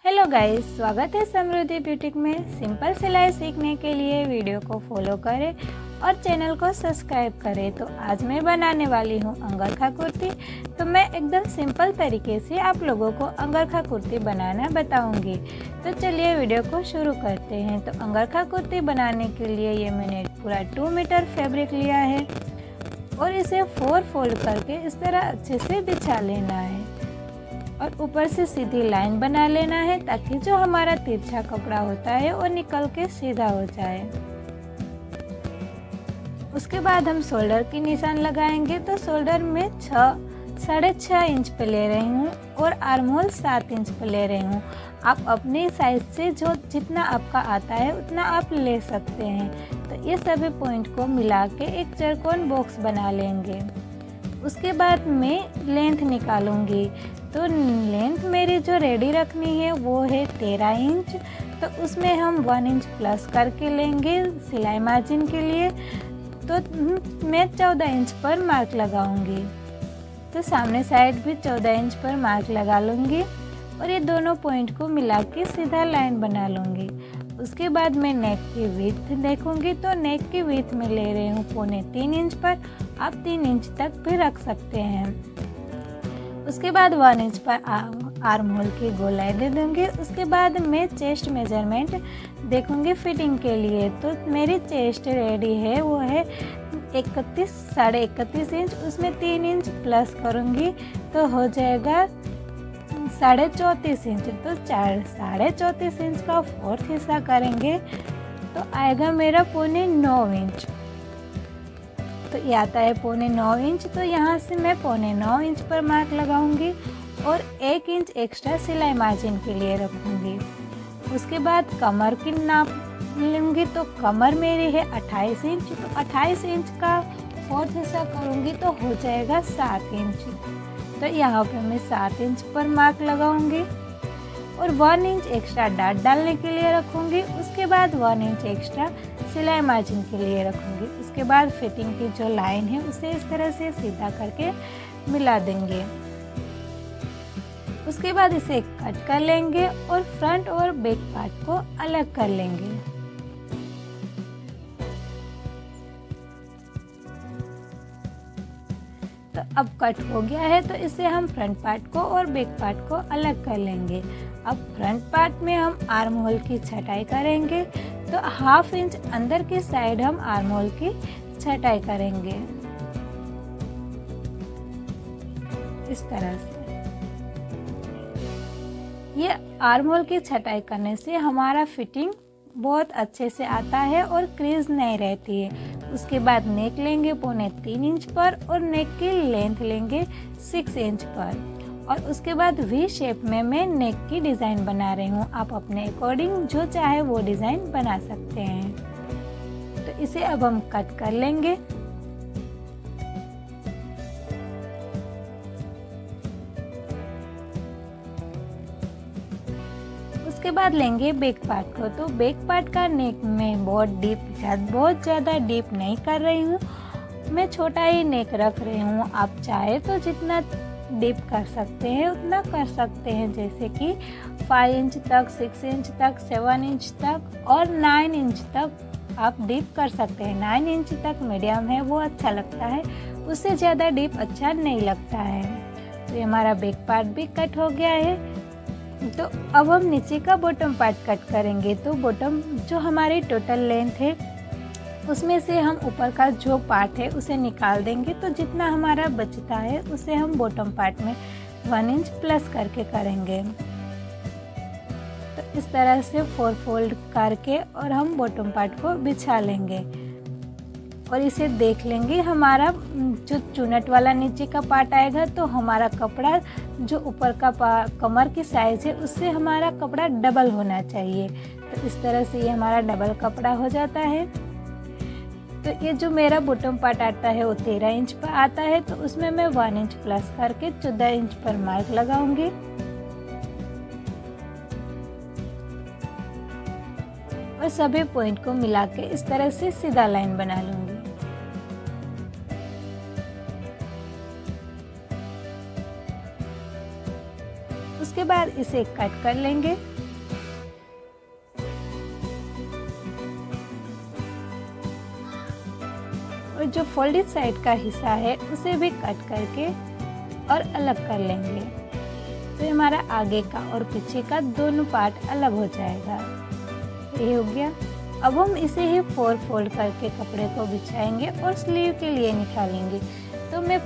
Hello guys, स्वागत है समृद्धि boutique में। सिंपल सिलाई सीखने के लिए वीडियो को फॉलो करें और चैनल को सब्सक्राइब करें। तो आज मैं बनाने वाली हूँ अंगरखा कुर्ती। तो मैं एकदम सिंपल तरीके से आप लोगों को अंगरखा कुर्ती बनाना बताऊंगी। तो चलिए वीडियो को शुरू करते हैं। तो अंगरखा कुर्ती बनाने के लिए ये मैंने पूरा 2 मीटर फैब्रिक लिया है और इसे 4 फोल्ड करके इस तरह अच्छे से बिछा लेना है और ऊपर से सीधी लाइन बना लेना है ताकि जो हमारा तिरछा कपड़ा होता है वो निकल के सीधा हो जाए। उसके बाद हम शोल्डर की निशान लगाएंगे। तो शोल्डर में 6.5 इंच पे ले रही हूँ और आर्म होल 7 इंच पे ले रही हूँ। आप अपने साइज से जो जितना आपका आता है उतना आप ले सकते हैं। तो ये सभी पॉइंट को मिला के एक चौकोन बॉक्स बना लेंगे। उसके बाद मैं लेंथ निकालूंगी। तो लेंथ मेरी जो रेडी रखनी है वो है 13 इंच। तो उसमें हम 1 इंच प्लस करके लेंगे सिलाई मार्जिन के लिए। तो मैं 14 इंच पर मार्क लगाऊंगी। तो सामने साइड भी 14 इंच पर मार्क लगा लूँगी और ये दोनों पॉइंट को मिला के सीधा लाइन बना लूँगी। उसके बाद मैं नेक की विड्थ देखूंगी। तो नेक की विड्थ में ले रही हूँ 3.25 इंच पर। आप 3 इंच तक भी रख सकते हैं। उसके बाद 1 इंच पर आर्म होल की गोलाई दे दूँगी। उसके बाद मैं चेस्ट मेजरमेंट देखूँगी फिटिंग के लिए। तो मेरी चेस्ट रेडी है वो है 31.5 इंच। उसमें 3 इंच प्लस करूँगी तो हो जाएगा 34.5 इंच। तो 34.5 इंच का 4th हिस्सा करेंगे तो आएगा मेरा 9.25 इंच। तो ये आता है 9.25 इंच। तो यहाँ से मैं 9.25 इंच पर मार्क लगाऊंगी और 1 इंच एक्स्ट्रा सिलाई मार्जिन के लिए रखूंगी। उसके बाद कमर की नाप लूँगी। तो कमर मेरी है 28 इंच। तो 28 इंच का 4th हिस्सा करूँगी तो हो जाएगा 7 इंच। तो यहाँ पे मैं 7 इंच पर मार्क लगाऊंगी और 1 इंच एक्स्ट्रा डाट डालने के लिए रखूँगी। उसके बाद 1 इंच एक्स्ट्रा सिलाई मार्जिन के लिए रखूँगी। उसके बाद फिटिंग की जो लाइन है उसे इस तरह से सीधा करके मिला देंगे। उसके बाद इसे कट कर लेंगे और फ्रंट और बैक पार्ट को अलग कर लेंगे। तो अब कट हो गया है तो इसे हम फ्रंट पार्ट को और बैक पार्ट को अलग कर लेंगे। अब फ्रंट पार्ट में हम आर्म होल की छटाई करेंगे। तो 1/2 इंच अंदर की साइड हम आर्म होल की छटाई करेंगे इस तरह से। ये आर्म होल की छटाई करने से हमारा फिटिंग बहुत अच्छे से आता है और क्रीज नहीं रहती है। उसके बाद नेक लेंगे 3.25 इंच पर और नेक की लेंथ लेंगे 6 इंच पर। और उसके बाद वी शेप में मैं नेक की डिज़ाइन बना रही हूँ। आप अपने अकॉर्डिंग जो चाहे वो डिज़ाइन बना सकते हैं। तो इसे अब हम कट कर लेंगे। उसके बाद लेंगे बैक पार्ट को। तो बैक पार्ट का नेक में बहुत ज़्यादा डीप नहीं कर रही हूँ, मैं छोटा ही नेक रख रही हूँ। आप चाहे तो जितना डीप कर सकते हैं उतना कर सकते हैं, जैसे कि 5 इंच तक, 6 इंच तक, 7 इंच तक और 9 इंच तक आप डीप कर सकते हैं। 9 इंच तक मीडियम है वो अच्छा लगता है, उससे ज़्यादा डीप अच्छा नहीं लगता है। तो ये हमारा बैक पार्ट भी कट हो गया है। तो अब हम नीचे का बॉटम पार्ट कट करेंगे। तो बॉटम जो हमारी टोटल लेंथ है उसमें से हम ऊपर का जो पार्ट है उसे निकाल देंगे। तो जितना हमारा बचता है उसे हम बॉटम पार्ट में 1 इंच प्लस करके करेंगे। तो इस तरह से 4 फोल्ड करके और हम बॉटम पार्ट को बिछा लेंगे और इसे देख लेंगे। हमारा जो चुनट वाला नीचे का पार्ट आएगा तो हमारा कपड़ा जो ऊपर का कमर की साइज है उससे हमारा कपड़ा डबल होना चाहिए। तो इस तरह से ये हमारा डबल कपड़ा हो जाता है। तो ये जो मेरा बॉटम पार्ट आता है वो 13 इंच पर आता है। तो उसमें मैं 1 इंच प्लस करके 14 इंच पर मार्क लगाऊंगी। और सभी पॉइंट को मिला के इस तरह से सीधा लाइन बना लूंगी। उसके बाद इसे कट कर लेंगे। और जो फोल्डेड साइड का हिस्सा है उसे भी कट करके और अलग कर लेंगे। तो हमारा आगे का और पीछे का दोनों पार्ट अलग हो जाएगा। ये हो गया। अब हम इसे ही 4 फोल्ड करके कपड़े को बिछाएंगे और स्लीव के लिए निकालेंगे। तो मैं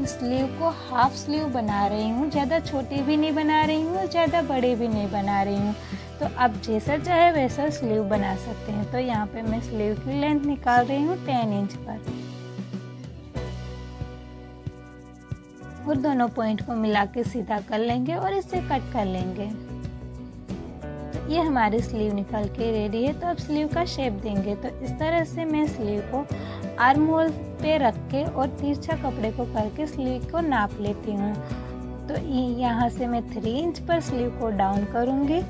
स्लीव को हाफ स्लीव बना रही हूँ, ज़्यादा छोटी भी नहीं बना रही हूँ, ज़्यादा बड़े भी नहीं बना रही हूँ। तो आप जैसा चाहे वैसा स्लीव बना सकते हैं। तो यहाँ पे मैं स्लीव की लेंथ निकाल रही हूँ 10 इंच पर और दोनों पॉइंट को मिला के सीधा कर लेंगे और इसे कट कर लेंगे। तो ये हमारी स्लीव निकल के रेडी है। तो अब स्लीव का शेप देंगे। तो इस तरह से मैं स्लीव को आर्म होल पे रख के और तिरछा कपड़े को करके स्लीव को नाप लेती हूँ। तो यहाँ से मैं 3 इंच पर स्लीव को डाउन करूँगी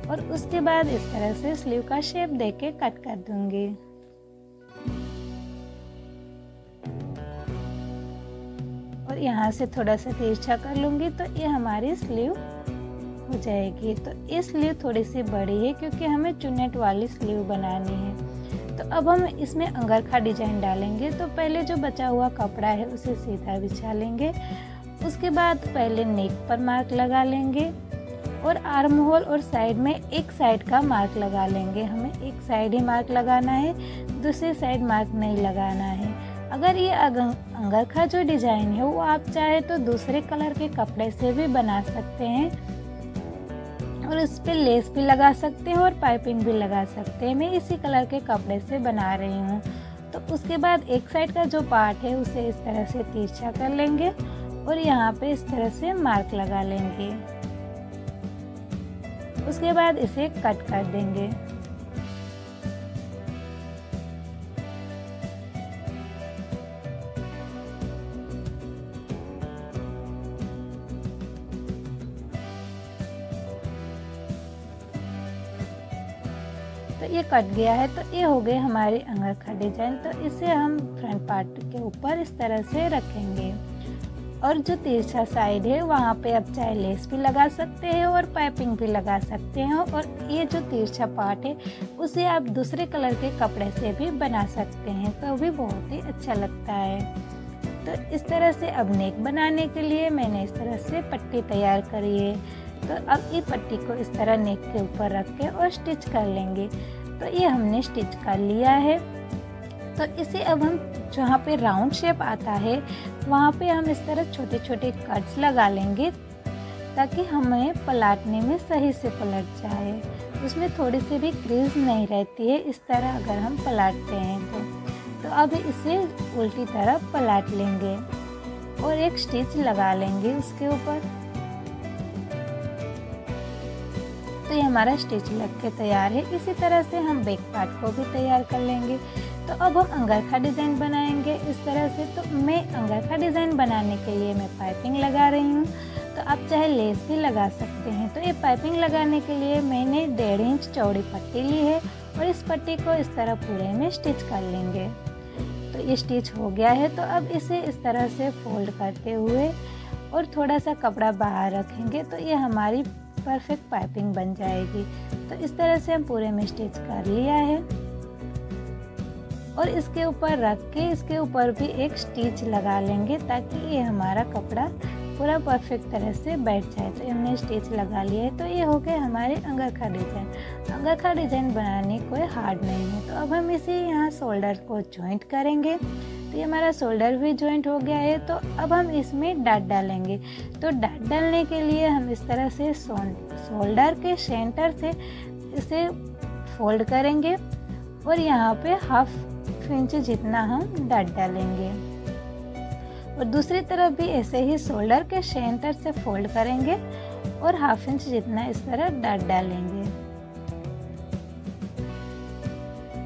और उसके बाद इस तरह से स्लीव का शेप देके कट कर दूँगी। और यहाँ से थोड़ा सा तिरछा कर लूँगी तो ये हमारी स्लीव हो जाएगी। तो ये स्लीव थोड़ी सी बड़ी है क्योंकि हमें चुन्नट वाली स्लीव बनानी है। तो अब हम इसमें अंगरखा डिजाइन डालेंगे। तो पहले जो बचा हुआ कपड़ा है उसे सीधा बिछा लेंगे। उसके बाद पहले नेक पर मार्क लगा लेंगे और आर्म होल और साइड में एक साइड का मार्क लगा लेंगे। हमें एक साइड ही मार्क लगाना है, दूसरी साइड मार्क नहीं लगाना है। अगर ये अंगरखा जो डिजाइन है वो आप चाहे तो दूसरे कलर के कपड़े से भी बना सकते हैं और इस पे लेस भी लगा सकते हैं और पाइपिंग भी लगा सकते हैं। मैं इसी कलर के कपड़े से बना रही हूँ। तो उसके बाद एक साइड का जो पार्ट है उसे इस तरह से तिरछा कर लेंगे और यहाँ पे इस तरह से मार्क लगा लेंगे। उसके बाद इसे कट कर देंगे। तो ये कट गया है। तो ये हो गए हमारे अंगरखा डिजाइन। तो इसे हम फ्रंट पार्ट के ऊपर इस तरह से रखेंगे और जो तिरछा साइड है वहाँ पे आप चाहे लेस भी लगा सकते हैं और पाइपिंग भी लगा सकते हैं। और ये जो तिरछा पार्ट है उसे आप दूसरे कलर के कपड़े से भी बना सकते हैं, तो भी बहुत ही अच्छा लगता है। तो इस तरह से अब नेक बनाने के लिए मैंने इस तरह से पट्टी तैयार करी है। तो अब ये पट्टी को इस तरह नेक के ऊपर रख के और स्टिच कर लेंगे। तो ये हमने स्टिच कर लिया है। तो इसे अब हम जहाँ पे राउंड शेप आता है वहाँ पे हम इस तरह छोटे छोटे कट्स लगा लेंगे ताकि हमें पलटने में सही से पलट जाए। उसमें थोड़ी सी भी क्रीज नहीं रहती है इस तरह अगर हम पलटते हैं तो अब इसे उल्टी तरफ पलट लेंगे और एक स्टिच लगा लेंगे उसके ऊपर। तो ये हमारा स्टिच लग के तैयार है। इसी तरह से हम बैक पार्ट को भी तैयार कर लेंगे। तो अब हम अंगरखा डिज़ाइन बनाएंगे इस तरह से। तो मैं अंगरखा डिज़ाइन बनाने के लिए मैं पाइपिंग लगा रही हूँ। तो आप चाहे लेस भी लगा सकते हैं। तो ये पाइपिंग लगाने के लिए मैंने 1.5 इंच चौड़ी पट्टी ली है और इस पट्टी को इस तरह पूरे में स्टिच कर लेंगे। तो ये स्टिच हो गया है। तो अब इसे इस तरह से फोल्ड करते हुए और थोड़ा सा कपड़ा बाहर रखेंगे तो ये हमारी परफेक्ट पाइपिंग बन जाएगी। तो इस तरह से हम पूरे में स्टिच कर लिया है और इसके ऊपर रख के इसके ऊपर भी एक स्टिच लगा लेंगे ताकि ये हमारा कपड़ा पूरा परफेक्ट तरह से बैठ जाए। तो हमने स्टिच लगा लिया है। तो ये हो गए हमारे अंगरखा डिज़ाइन। अंगरखा डिज़ाइन बनाने कोई हार्ड नहीं है। तो अब हम इसे यहाँ शोल्डर को जॉइंट करेंगे। तो ये हमारा शोल्डर भी जॉइंट हो गया है। तो अब हम इसमें डाट डालेंगे। तो डाट डालने के लिए हम इस तरह से शोल्डर के सेंटर से इसे फोल्ड करेंगे और यहाँ पे 1/2 इंच जितना हम डाट डालेंगे और दूसरी तरफ भी ऐसे ही शोल्डर के सेंटर से फोल्ड करेंगे और 1/2 इंच जितना इस तरह डाट डालेंगे।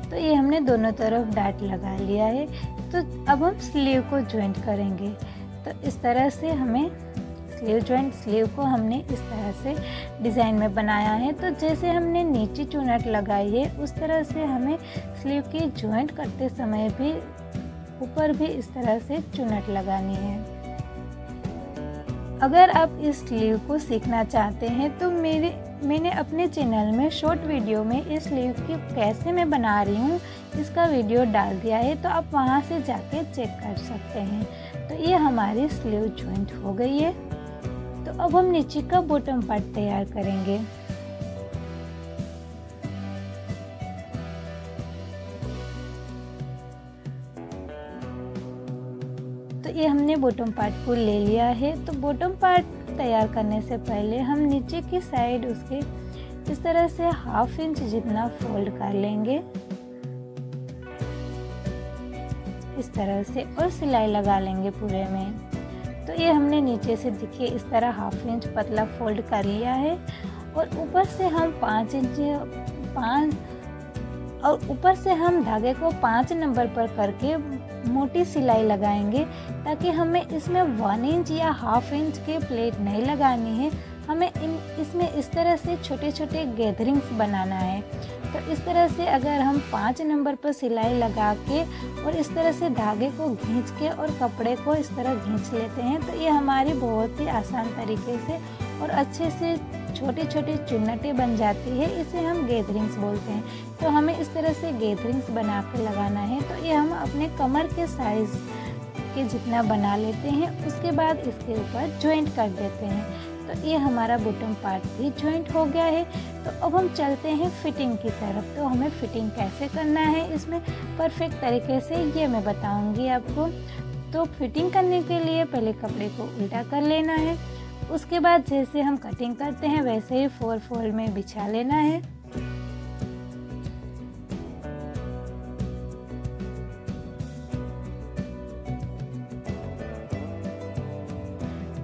तो ये हमने दोनों तरफ डाट लगा लिया है। तो अब हम स्लीव को जॉइंट करेंगे। तो इस तरह से हमें स्लीव को हमने इस तरह से डिज़ाइन में बनाया है। तो जैसे हमने नीचे चुन्नट लगाई है उस तरह से हमें स्लीव की जॉइंट करते समय भी ऊपर भी इस तरह से चुन्नट लगानी है। अगर आप इस स्लीव को सीखना चाहते हैं तो मैंने अपने चैनल में शॉर्ट वीडियो में इस स्लीव की कैसे मैं बना रही हूँ इसका वीडियो डाल दिया है, तो आप वहाँ से जाके चेक कर सकते हैं। तो ये हमारी स्लीव जॉइंट हो गई है। तो अब हम नीचे का बॉटम पार्ट तैयार करेंगे। तो ये हमने बॉटम पार्ट को ले लिया है। तो बॉटम पार्ट तैयार करने से पहले हम नीचे की साइड उसके इस तरह से 1/2 इंच जितना फोल्ड कर लेंगे इस तरह से, और सिलाई लगा लेंगे पूरे में। तो ये हमने नीचे से देखिए इस तरह 1/2 इंच पतला फोल्ड कर लिया है, और ऊपर से हम 5 इंच और ऊपर से हम धागे को 5 नंबर पर करके मोटी सिलाई लगाएंगे, ताकि हमें इसमें 1 इंच या 1/2 इंच की प्लेट नहीं लगानी है। हमें इसमें इस तरह से छोटे छोटे गैदरिंग्स बनाना है। तो इस तरह से अगर हम 5 नंबर पर सिलाई लगा के और इस तरह से धागे को खींच के और कपड़े को इस तरह खींच लेते हैं, तो ये हमारी बहुत ही आसान तरीके से और अच्छे से छोटी छोटी चुन्नटें बन जाती है। इसे हम गैदरिंग्स बोलते हैं। तो हमें इस तरह से गैदरिंग्स बना के लगाना है। तो ये हम अपने कमर के साइज़ के जितना बना लेते हैं, उसके बाद इसके ऊपर जॉइंट कर देते हैं। तो ये हमारा बॉटम पार्ट भी जॉइंट हो गया है। तो अब हम चलते हैं फिटिंग की तरफ। तो हमें फिटिंग कैसे करना है इसमें परफेक्ट तरीके से, ये मैं बताऊंगी आपको। तो फिटिंग करने के लिए पहले कपड़े को उल्टा कर लेना है। उसके बाद जैसे हम कटिंग करते हैं वैसे ही 4 फोल्ड में बिछा लेना है।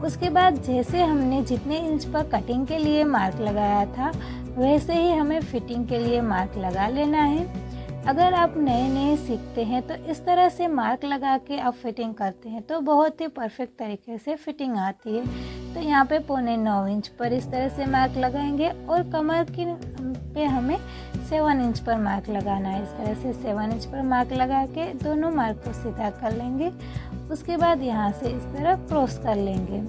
उसके बाद जैसे हमने जितने इंच पर कटिंग के लिए मार्क लगाया था वैसे ही हमें फिटिंग के लिए मार्क लगा लेना है। अगर आप नए नए सीखते हैं तो इस तरह से मार्क लगा के आप फिटिंग करते हैं तो बहुत ही परफेक्ट तरीके से फिटिंग आती है। तो यहाँ पे 8.25 इंच पर इस तरह से मार्क लगाएंगे, और कमर की पे हमें 7 इंच पर मार्क लगाना है। इस तरह से 7 इंच पर मार्क लगा के दोनों मार्क को सीधा कर लेंगे। उसके बाद यहाँ से इस तरह क्रॉस कर लेंगे।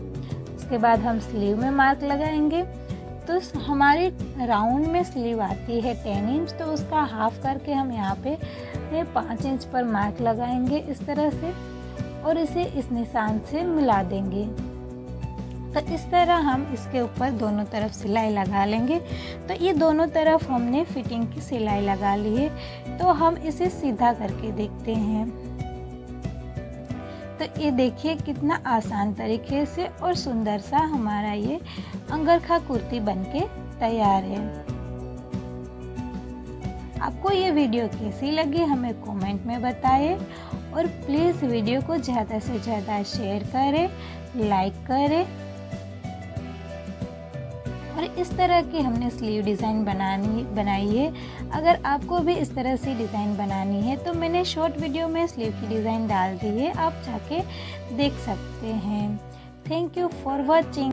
उसके बाद हम स्लीव में मार्क लगाएंगे। तो हमारी राउंड में स्लीव आती है 10 इंच, तो उसका हाफ करके हम यहाँ पे 5 इंच पर मार्क लगाएंगे इस तरह से, और इसे इस निशान से मिला देंगे। तो इस तरह हम इसके ऊपर दोनों तरफ सिलाई लगा लेंगे। तो ये दोनों तरफ हमने फिटिंग की सिलाई लगा ली है। तो हम इसे सीधा करके देखते हैं। तो ये देखिए कितना आसान तरीके से और सुंदर सा हमारा ये अंगरखा कुर्ती बनके तैयार है। आपको ये वीडियो कैसी लगी हमें कमेंट में बताएं, और प्लीज़ वीडियो को ज़्यादा से ज़्यादा शेयर करें, लाइक करें। और इस तरह की हमने स्लीव डिज़ाइन बनाई है। अगर आपको भी इस तरह से डिज़ाइन बनानी है तो मैंने शॉर्ट वीडियो में स्लीव की डिज़ाइन डाल दी है, आप जाके देख सकते हैं। Thank you for watching.